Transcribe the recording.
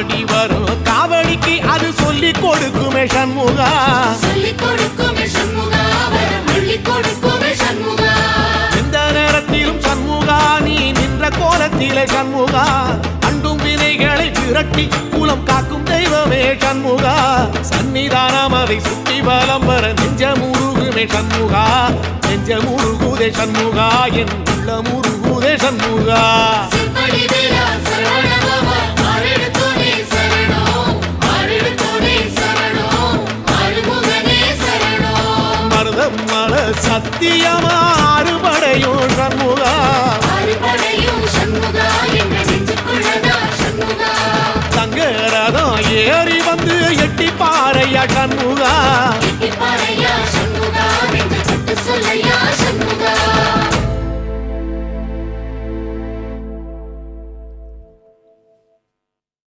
ஆடி வரும் காவடிக்கு அது சொல்லி கொடுக்குமே சண்முகா, எந்த நேரத்திலும் சண்முகா நீ நின்ற கோலத்திலே சண்முகா, அண்டும் வினைகளை விரட்டி குலம் காக்கும் தெய்வமே சண்முகா, சன்னிதானம் அதை சுற்றி பலம் வர நெஞ்ச முருகுமே சண்முகா, நெஞ்ச முருகுதே சண்முகா, என் உள்ள முருகுதே சண்முகா. மருதம் மல சத்தியமா அறுபடையும் சண்முகா, தங்க ரதம் ஏறி வந்து எட்டி பாறையா சண்முகா,